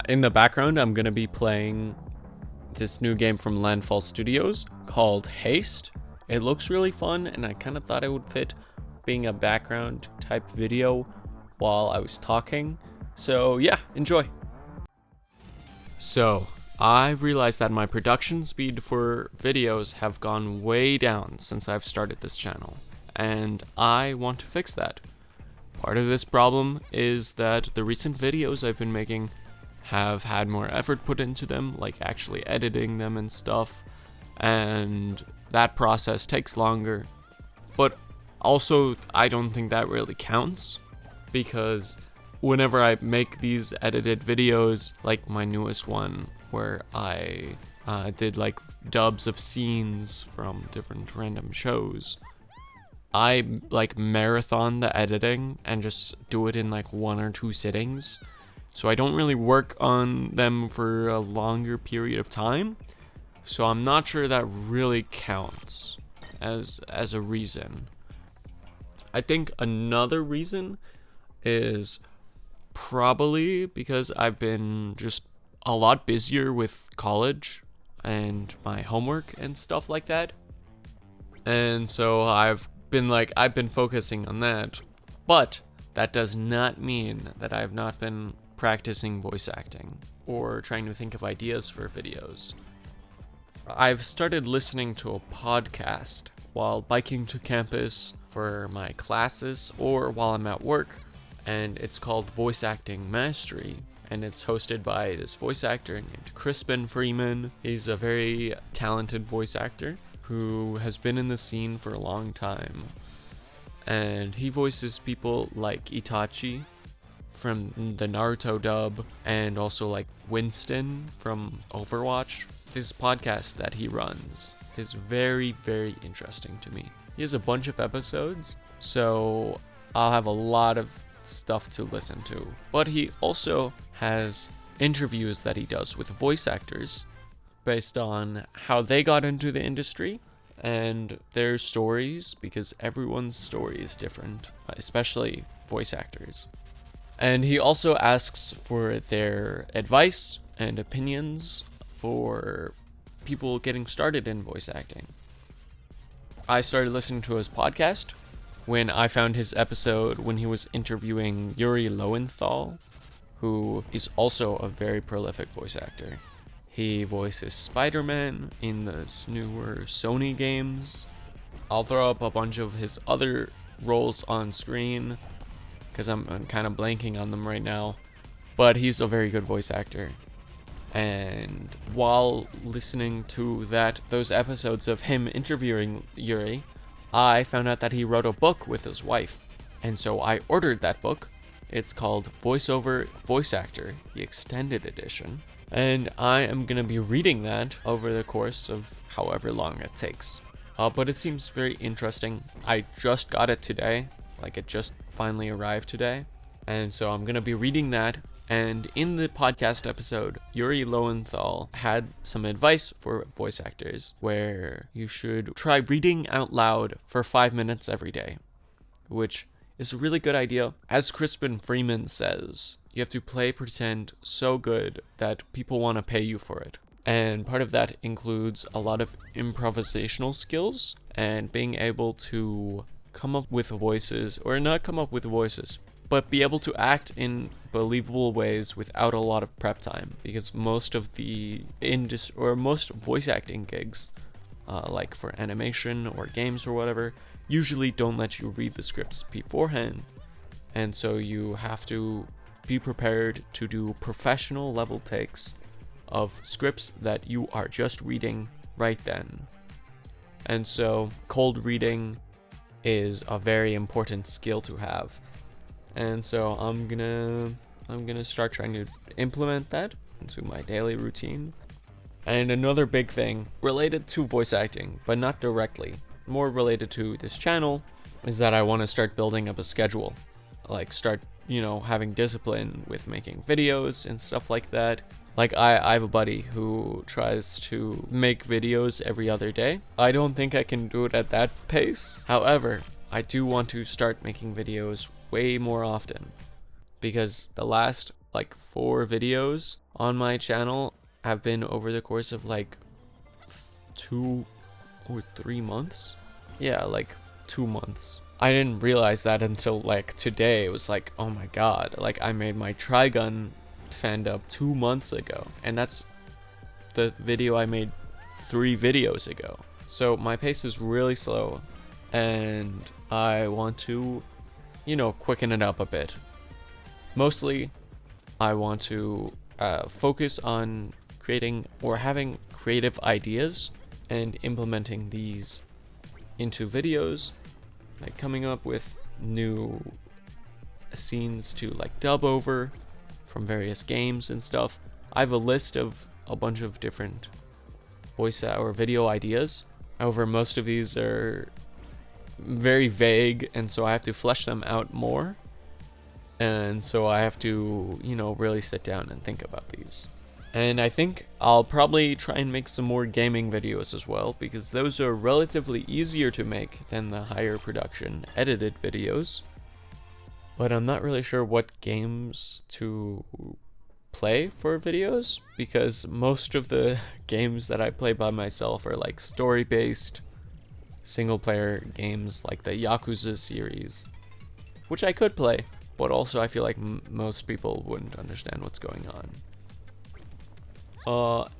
In the background, I'm going to be playing this new game from Landfall Studios called Haste. It looks really fun, and I kind of thought it would fit being a background type video while I was talking. So yeah, enjoy. So, I've realized that my production speed for videos have gone way down since I've started this channel, and I want to fix that. Part of this problem is that the recent videos I've been making have had more effort put into them, like actually editing them and stuff, and that process takes longer. But also, I don't think that really counts, because whenever I make these edited videos, like my newest one where I did like dubs of scenes from different random shows, I like marathon the editing and just do it in like 1 or 2 sittings. So I don't really work on them for a longer period of time. So I'm not sure that really counts as a reason. I think another reason is probably because I've been just a lot busier with college and my homework and stuff like that. And so I've been focusing on that. But that does not mean that I've not been practicing voice acting or trying to think of ideas for videos. I've started listening to a podcast while biking to campus for my classes or while I'm at work, and it's called Voice Acting Mastery, and it's hosted by this voice actor named Crispin Freeman. He's a very talented voice actor who has been in the scene for a long time, and he voices people like Itachi from the Naruto dub, and also like Winston from Overwatch. This podcast that he runs is very, very interesting to me. He has a bunch of episodes, so I'll have a lot of stuff to listen to. But he also has interviews that he does with voice actors based on how they got into the industry and their stories, because everyone's story is different, especially voice actors. And he also asks for their advice and opinions for people getting started in voice acting. I started listening to his podcast when I found his episode when he was interviewing Yuri Lowenthal, who is also a very prolific voice actor. He voices Spider-Man in the newer Sony games. I'll throw up a bunch of his other roles on screen, because I'm kind of blanking on them right now. But he's a very good voice actor. And while listening to those episodes of him interviewing Yuri, I found out that he wrote a book with his wife. And so I ordered that book. It's called Voiceover Voice Actor, the extended edition. And I am going to be reading that over the course of however long it takes. But it seems very interesting. I just got it today. Like, it just finally arrived today. And so I'm going to be reading that. And in the podcast episode, Yuri Lowenthal had some advice for voice actors where you should try reading out loud for 5 minutes every day, which is a really good idea. As Crispin Freeman says, you have to play pretend so good that people want to pay you for it. And part of that includes a lot of improvisational skills and being able to come up with voices, or not come up with voices, but be able to act in believable ways without a lot of prep time, because most of the most voice acting gigs, like for animation or games or whatever, usually don't let you read the scripts beforehand, and so you have to be prepared to do professional level takes of scripts that you are just reading right then. And so cold reading is a very important skill to have. And so I'm gonna start trying to implement that into my daily routine. And another big thing related to voice acting, but not directly, more related to this channel, is that I want to start building up a schedule. Like start, having discipline with making videos and stuff like that. Like I have a buddy who tries to make videos every other day. I don't think I can do it at that pace. However, I do want to start making videos way more often, because the last like 4 videos on my channel have been over the course of like 2 or 3 months. Yeah, like 2 months. I didn't realize that until like today. It was like, oh my god, like I made my Trigun fan dub 2 months ago, and that's the video I made 3 videos ago. So my pace is really slow, and I want to, you know, quicken it up a bit. Mostly, I want to focus on creating or having creative ideas and implementing these into videos, like coming up with new scenes to like dub over from various games and stuff. I have a list of a bunch of different voice or video ideas. However, most of these are very vague, and so I have to flesh them out more. And so I have to, you know, really sit down and think about these. And I think I'll probably try and make some more gaming videos as well, because those are relatively easier to make than the higher production edited videos. But I'm not really sure what games to play for videos, because most of the games that I play by myself are like story-based single-player games like the Yakuza series, which I could play, but also I feel like most people wouldn't understand what's going on.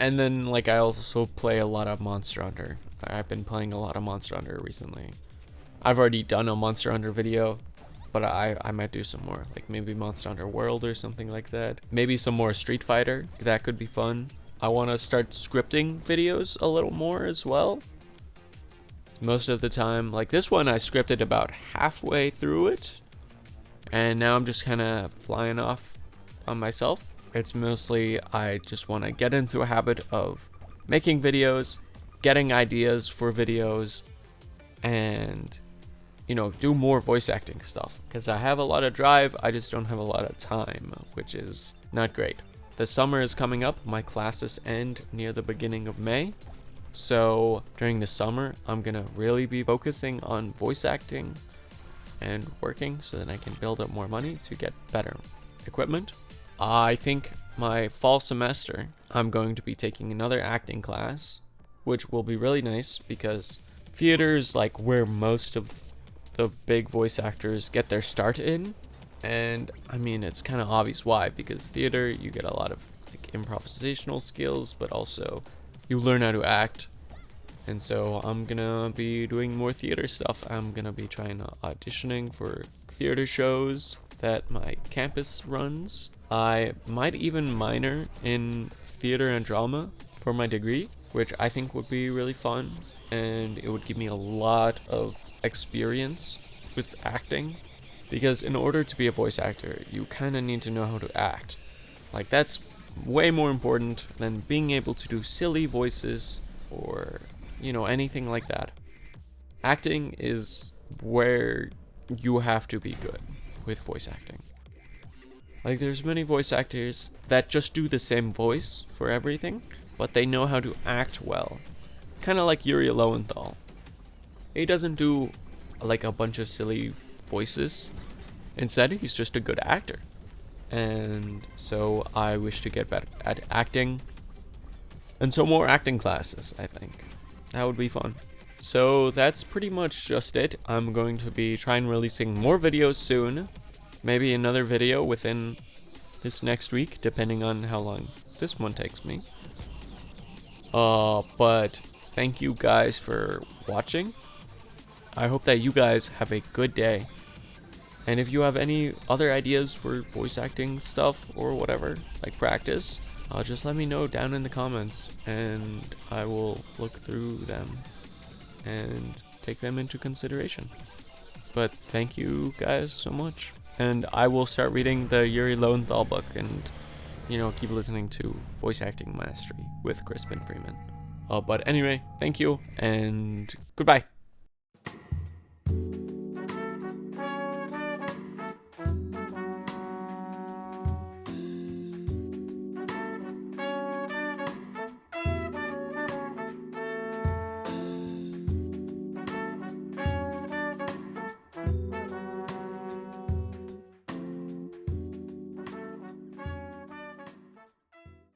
And then like I also play a lot of Monster Hunter. I've been playing a lot of Monster Hunter recently. I've already done a Monster Hunter video, but I might do some more, like maybe Monster Hunter World or something like that. Maybe some more Street Fighter, that could be fun. I want to start scripting videos a little more as well. Most of the time, like this one I scripted about halfway through it, and now I'm just kind of flying off on myself. It's mostly I just want to get into a habit of making videos, getting ideas for videos, and, you know, do more voice acting stuff. Because I have a lot of drive, I just don't have a lot of time, which is not great. The summer is coming up, my classes end near the beginning of May. So during the summer, I'm gonna really be focusing on voice acting and working so that I can build up more money to get better equipment. I think my fall semester, I'm going to be taking another acting class, which will be really nice because theater is like where most of the big voice actors get their start in. And I mean, it's kind of obvious why, because theater, you get a lot of like improvisational skills, but also you learn how to act. And so I'm gonna be doing more theater stuff. I'm gonna be trying auditioning for theater shows that my campus runs. I might even minor in theater and drama for my degree, which I think would be really fun, and it would give me a lot of experience with acting, because in order to be a voice actor, you kind of need to know how to act. Like, that's way more important than being able to do silly voices or, you know, anything like that. Acting is where you have to be good with voice acting. Like, there's many voice actors that just do the same voice for everything, but they know how to act well. Kind of like Yuri Lowenthal. He doesn't do like a bunch of silly voices. Instead, he's just a good actor. And so I wish to get better at acting. And so more acting classes, I think. That would be fun. So that's pretty much just it. I'm going to be trying releasing more videos soon. Maybe another video within this next week, depending on how long this one takes me. But thank you guys for watching. I hope that you guys have a good day. And if you have any other ideas for voice acting stuff or whatever, like practice, just let me know down in the comments, and I will look through them and take them into consideration. But thank you guys so much. And I will start reading the Yuri Lowenthal book and, you know, keep listening to Voice Acting Mastery with Crispin Freeman. But anyway, thank you and goodbye.